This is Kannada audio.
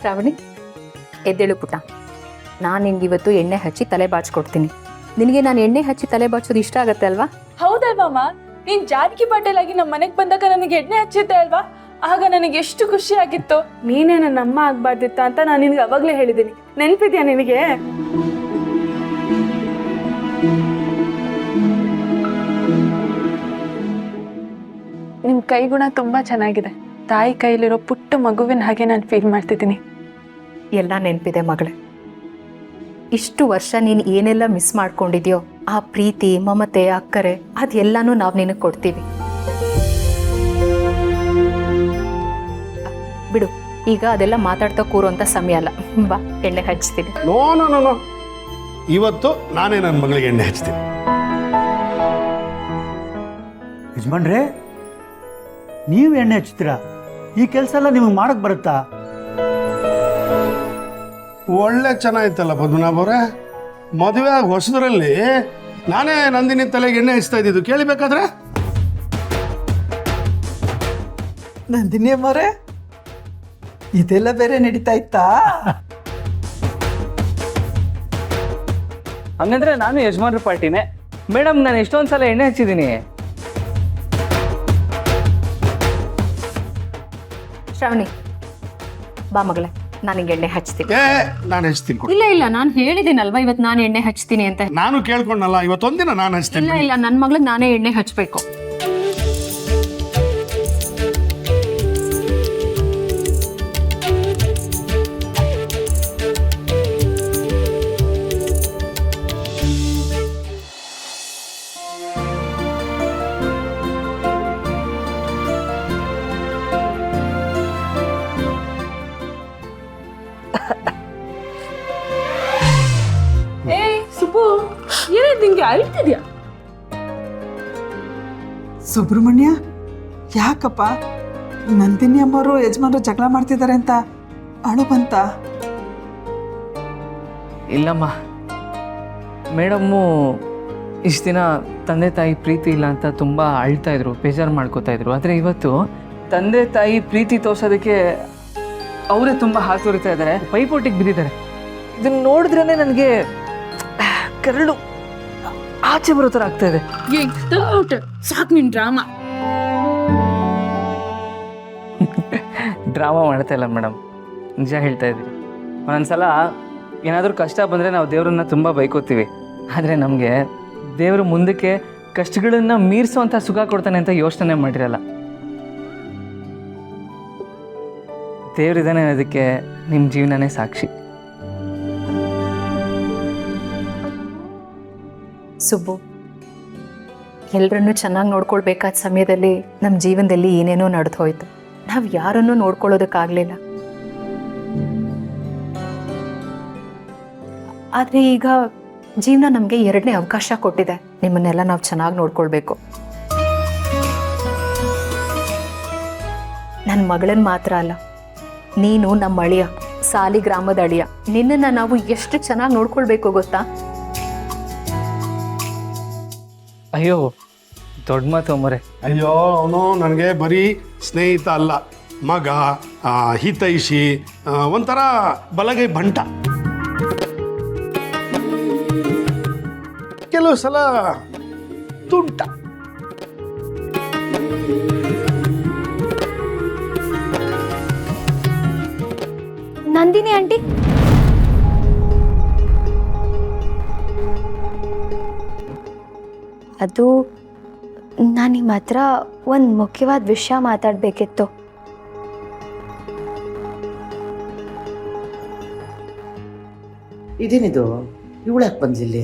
ಶ್ರಾವಣಿ, ಎದ್ದೇಳು ಪುಟ್ಟ. ನಾನು ನಿನ್ಗೆ ಇವತ್ತು ಎಣ್ಣೆ ಹಚ್ಚಿ ತಲೆ ಬಾಚ್ಕೊಡ್ತೀನಿ. ನಿನಗೆ ನಾನು ಎಣ್ಣೆ ಹಚ್ಚಿ ತಲೆ ಬಾಚೋದು ಇಷ್ಟ ಆಗತ್ತೆ ಅಲ್ವಾ? ಹೌದಲ್ವಮ್ಮ, ನೀನ್ ಜಾನಕಿ ಪಾಟೀಲ್ ಆಗಿ ನಮ್ಮ ಮನೆಗೆ ಬಂದಾಗ ನನಗೆ ಎಣ್ಣೆ ಹಚ್ಚಿದ್ದೆ ಅಲ್ವಾ? ಆಗ ನನಗೆ ಎಷ್ಟು ಖುಷಿ ಆಗಿತ್ತು. ನೀನೇ ನನ್ನ ಅಮ್ಮ ಆಗ್ಬಾರ್ದಿತ್ತ ಅಂತ ನಾನು ನಿನ್ಗೆ ಅವಾಗ್ಲೇ ಹೇಳಿದ್ದೀನಿ. ನೆನ್ಪಿದ್ಯಾ ನಿನಗೆ? ನಿಮ್ ಕೈಗುಣ ತುಂಬಾ ಚೆನ್ನಾಗಿದೆ. ತಾಯಿ ಕೈಲಿರೋ ಪುಟ್ಟ ಮಗುವಿನ ಹಾಗೆ ನಾನು ಫೀಲ್ ಮಾಡ್ತಿದ್ದೀನಿ. ಎಲ್ಲ ನೆನಪಿದೆ ಮಗಳೇ. ಇಷ್ಟು ವರ್ಷ ನೀನು ಏನೆಲ್ಲ ಮಿಸ್ ಮಾಡ್ಕೊಂಡಿದ್ಯೋ ಆ ಪ್ರೀತಿ, ಮಮತೆ, ಅಕ್ಕರೆ ಅದೆಲ್ಲಾನು ನಾವು ನಿನಗೆ ಕೊಡ್ತೀವಿ. ಬಿಡು, ಈಗ ಅದೆಲ್ಲ ಮಾತಾಡ್ತಾ ಕೂರುವಂಥ ಸಮಯ ಅಲ್ಲ. ಬಾ, ಎಣ್ಣೆ ಹಚ್ತೀನಿ. ನೋ ನೋ ನೋ ನೋ, ಇವತ್ತು ನಾನೇ ನನ್ನ ಮಗಳಿಗೆ ಎಣ್ಣೆ ಹಚ್ತೀನಿ. ಯಜಮಾನ್ರೇ, ನೀವು ಎಣ್ಣೆ ಹಚ್ತೀರಾ? ಈ ಕೆಲಸ ಎಲ್ಲ ನಿಮಗೆ ಮಾಡಕ್ ಬರುತ್ತಾ? ಒಳ್ಳೆ ಚೆನ್ನಾಗಿತ್ತಲ್ಲ ಪದ್ಮನಾಭ ಅವರೇ. ಮದುವೆ ಆಗಿ ಹೊಸದ್ರಲ್ಲಿ ನಾನೇ ನಂದಿನಿ ತಲೆಗೆ ಎಣ್ಣೆ ಹಚ್ತಾ ಇದ್ದಿದ್ದು ಕೇಳಿಬೇಕಾದ್ರೆ. ನಂದಿನಿ ಅಮ್ಮರೇ, ಇದೆಲ್ಲ ಬೇರೆ ನಡೀತಾ ಇತ್ತಾ? ಹಂಗಂದ್ರೆ ನಾನು ಯಜಮಾನ್ರ ಪಾರ್ಟಿನೇ. ಮೇಡಮ್, ನಾನು ಎಷ್ಟೊಂದು ಸಲ ಎಣ್ಣೆ ಹಚ್ಚಿದ್ದೀನಿ. ಶ್ರಾವಣಿ, ಬಾ ಮಗಳೇ, ನಾನಿಗೆ ಎಣ್ಣೆ ಹಚ್ತೀನಿ. ನಾನು ಹಚ್ತೀನಿ ಕೊಡು. ಇಲ್ಲ, ನಾನು ಹೇಳಿದ್ದೀನಲ್ವಾ ಇವತ್ತು ನಾನು ಎಣ್ಣೆ ಹಚ್ತೀನಿ ಅಂತ. ನಾನು ಕೇಳ್ಕೊಂಡಲ್ಲ, ಇವತ್ತೊಂದಿನ ನಾನು ಹಚ್ತೀನಿ. ಇಲ್ಲ, ನನ್ನ ಮಗಳಿಗೆ ನಾನೇ ಎಣ್ಣೆ ಹಚ್ಬೇಕು. ಸುಬ್ಬು, ಏನಾಯ್ತು ನಿಂಗೆ? ಅಳ್ತಿದ್ಯಾ? ಸುಬ್ರಹ್ಮಣ್ಯ, ಯಾಕಪ್ಪ? ನಂದಿನಿ ಅಮ್ಮರು ಯಜಮಾನರು ಜಗಳ ಮಾಡ್ತಿದ್ದಾರೆ ಅಂತ ಅಳು ಬಂತ? ಇಲ್ಲಮ್ಮ, ಮೇಡಮ್ಮು ಇಷ್ಟು ದಿನ ತಂದೆ ತಾಯಿ ಪ್ರೀತಿ ಇಲ್ಲ ಅಂತ ತುಂಬ ಅಳ್ತಾ ಇದ್ರು, ಬೇಜಾರು ಮಾಡ್ಕೋತಾ ಇದ್ರು. ಆದರೆ ಇವತ್ತು ತಂದೆ ತಾಯಿ ಪ್ರೀತಿ ತೋರ್ಸೋದಕ್ಕೆ ಅವರೇ ತುಂಬ ಹಾತೊರಿತಾ ಇದ್ದಾರೆ, ಪೈಪೋಟಿಗೆ ಬಿದ್ದಿದ್ದಾರೆ. ಇದನ್ನ ನೋಡಿದ್ರೇ ನನಗೆ ಕರಳು ಆಚೆ ಬರೋ ಥರ ಆಗ್ತಾ ಇದೆ. ಸಾಕು ನಿನ್ ಡ್ರಾಮಾ. ಡ್ರಾಮಾ ಮಾಡ್ತಾ ಇಲ್ಲ ಮೇಡಮ್, ನಿಜ ಹೇಳ್ತಾ ಇದ್ದೀವಿ. ಒಂದೊಂದ್ಸಲ ಏನಾದರೂ ಕಷ್ಟ ಬಂದರೆ ನಾವು ದೇವ್ರನ್ನ ತುಂಬ ಬೈಕೋತೀವಿ. ಆದರೆ ನಮಗೆ ದೇವರು ಮುಂದಕ್ಕೆ ಕಷ್ಟಗಳನ್ನು ಮೀರಿಸೋವಂಥ ಸುಖ ಕೊಡ್ತಾನೆ ಅಂತ ಯೋಚನೆ ಮಾಡಿರಲ್ಲ. ದೇವರಿದ್ದಾನೆ ಅನ್ನೋದಕ್ಕೆ ನಿಮ್ಮ ಜೀವನನೇ ಸಾಕ್ಷಿ. ಸುಬ್ಬು, ಎಲ್ಲರನ್ನೂ ಚೆನ್ನಾಗಿ ನೋಡ್ಕೊಳ್ಬೇಕಾದ ಸಮಯದಲ್ಲಿ ನಮ್ಮ ಜೀವನದಲ್ಲಿ ಏನೇನೋ ನಡೆದು ಹೋಯ್ತು. ನಾವು ಯಾರನ್ನೂ ನೋಡ್ಕೊಳ್ಳೋದಕ್ಕಾಗಲಿಲ್ಲ. ಆದರೆ ಈಗ ಜೀವನ ನಮಗೆ ಎರಡನೇ ಅವಕಾಶ ಕೊಟ್ಟಿದೆ. ನಿಮ್ಮನ್ನೆಲ್ಲ ನಾವು ಚೆನ್ನಾಗಿ ನೋಡ್ಕೊಳ್ಬೇಕು. ನನ್ನ ಮಗಳನ್ನ ಮಾತ್ರ ಅಲ್ಲ, ನೀನು ನಮ್ಮ ಅಳಿಯ, ಸಾಲಿಗ್ರಾಮದ ಅಳಿಯ. ನಿನ್ನನ್ನು ನಾವು ಎಷ್ಟು ಚೆನ್ನಾಗಿ ನೋಡ್ಕೊಳ್ಬೇಕು ಗೊತ್ತಾ? ಅಯ್ಯೋ, ದೊಡ್ಡ ಮಾತು ಅಮ್ಮರೆ. ಅಯ್ಯೋ, ಅವನು ನನಗೆ ಬರೀ ಸ್ನೇಹಿತ ಅಲ್ಲ, ಮಗ, ಹಿತೈಷಿ, ಒಂಥರ ಬಲಗೈ ಬಂಟ. ಕೆಲವು ಸಲ ತುಂಟ. ನಂದಿನಿ ಆಂಟಿ, ಅದು ನಾನು ನಿಮ್ಮ ಹತ್ರ ಒಂದು ಮುಖ್ಯವಾದ ವಿಷಯ ಮಾತಾಡಬೇಕಿತ್ತು. ಇದೇನಿದು, ಇವಳು ಯಾಕೆ ಬಂದಿಲ್ಲಿ?